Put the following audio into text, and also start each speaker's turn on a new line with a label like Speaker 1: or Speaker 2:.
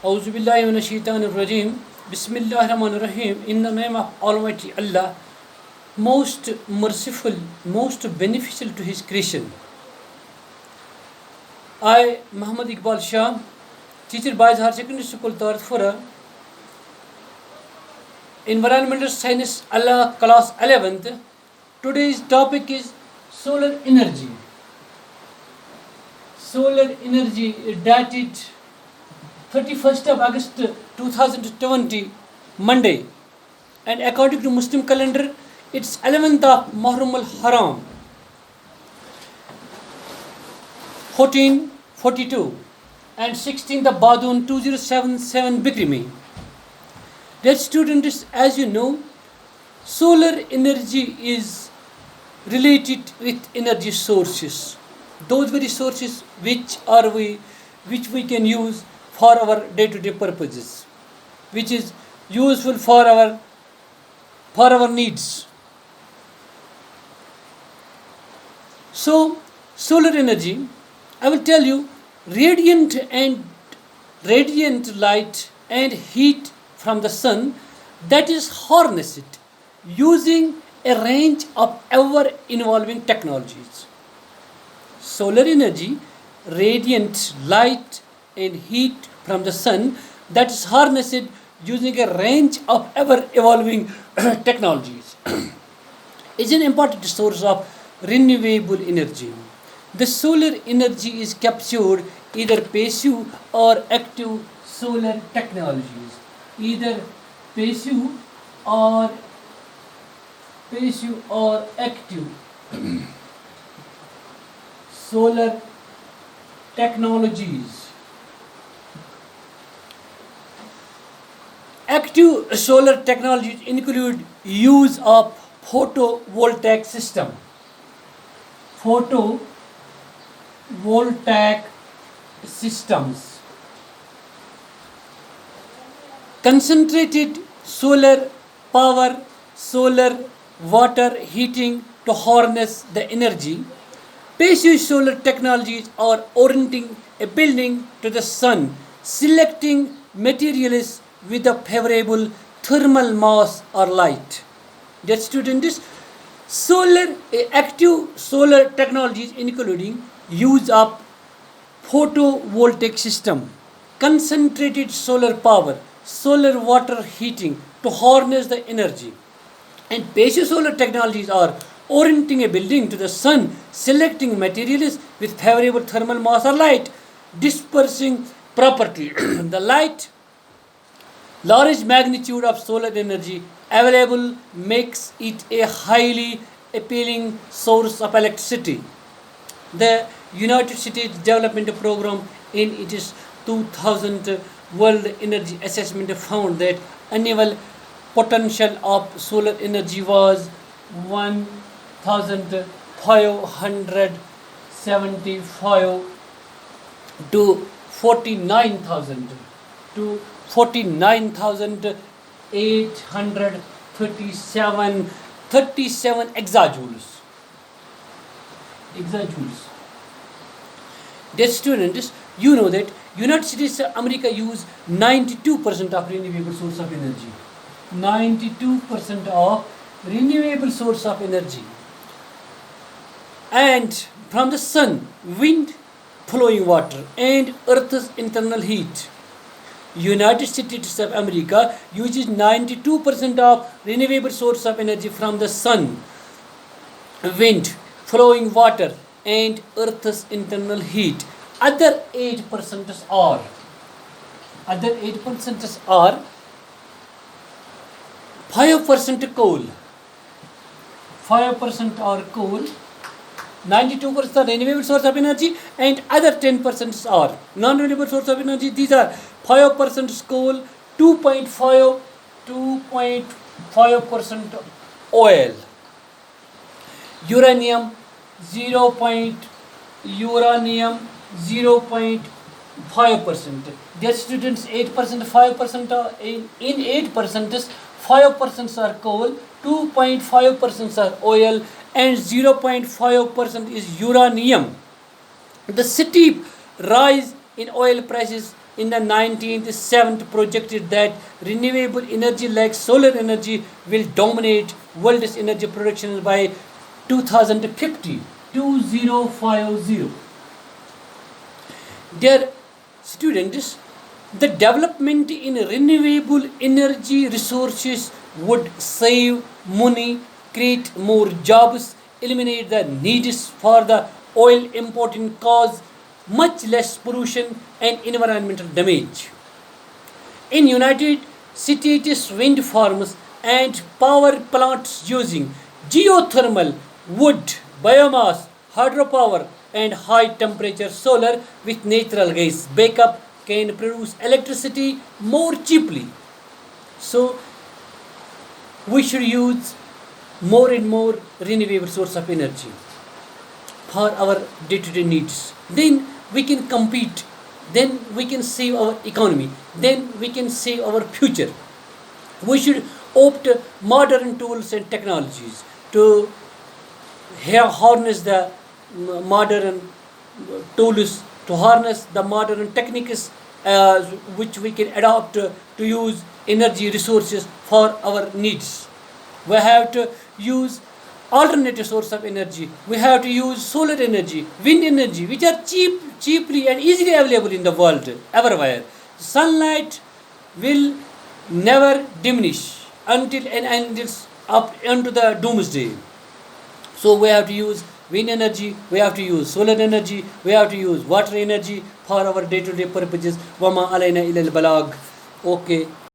Speaker 1: Auzu billahi minash rajim. Bismillahir Rahmanir Rahim. In the name of Almighty Allah, most merciful, most beneficial to His creation. I, Muhammad Iqbal Shah, teacher by Higher Secondary School, Tarthfura, Environmental Science Allah, class 11th. Today's topic is solar energy. Solar energy dated 31st of August 2020, Monday, and according to Muslim calendar, it's 11th of Muharram al-Haram, 1442, and 16th of Badun 2077 Bikrimi. Dear students, as you know, solar energy is related with energy sources. Those very sources which we can use for our day-to-day purposes, which is useful for our needs. So, solar energy, I will tell you, radiant light and heat from the sun that is harnessed using a range of ever-evolving technologies. Solar energy, radiant light and heat from the sun that is harnessed using a range of ever-evolving technologies is an important source of renewable energy. The solar energy is captured either passive or active solar technologies. Either passive or active solar technologies. Active solar technologies include use of photovoltaic system. Photovoltaic systems. Concentrated solar power, solar water heating to harness the energy. Passive solar technologies are orienting a building to the sun, selecting materials with a favorable thermal mass or light. Dear students, active solar technologies including use of photovoltaic system, concentrated solar power, solar water heating to harness the energy. And passive solar technologies are orienting a building to the sun, selecting materials with favorable thermal mass or light, dispersing property. The large magnitude of solar energy available makes it a highly appealing source of electricity. The United States Development Program in its 2000 World Energy Assessment found that annual potential of solar energy was 1,575 to 49,837 exajoules. Dear students, you know that United States of America use 92% of renewable source of energy. 92% of renewable source of energy. And from the sun, wind, flowing water, and earth's internal heat. United States of America uses 92% of renewable source of energy from the sun, wind, flowing water, and earth's internal heat. Other 8% are 5% coal. 5% are coal, 92% are renewable source of energy, and other 10% are non-renewable source of energy. These are 5% coal, 2.5% oil, uranium 0.5%. Dear students, 8%, 5% are in 8%. 5% are coal, 2.5% are oil, and 0.5% is uranium. The steep rise in oil prices in the 1970 projected that renewable energy like solar energy will dominate world's energy production by 2050. 2050. Dear students, the development in renewable energy resources would save money, create more jobs, eliminate the needs for the oil importing, cause much less pollution and environmental damage. In United States, wind farms and power plants using geothermal, wood, biomass, hydropower, and high temperature solar with natural gas backup can produce electricity more cheaply. So, we should use more and more renewable source of energy for our day-to-day needs. Then we can compete. Then we can save our economy. Then we can save our future. We should opt modern tools and technologies to harness the modern tools, to harness the modern techniques which we can adopt to use energy resources for our needs. We have to use alternative source of energy. We have to use solar energy, wind energy, which are cheaply and easily available in the world, everywhere. Sunlight will never diminish until and endless up into the doomsday. So we have to use wind energy, we have to use solar energy, we have to use water energy for our day-to-day purposes. Wama alayna ila al balag. Okay.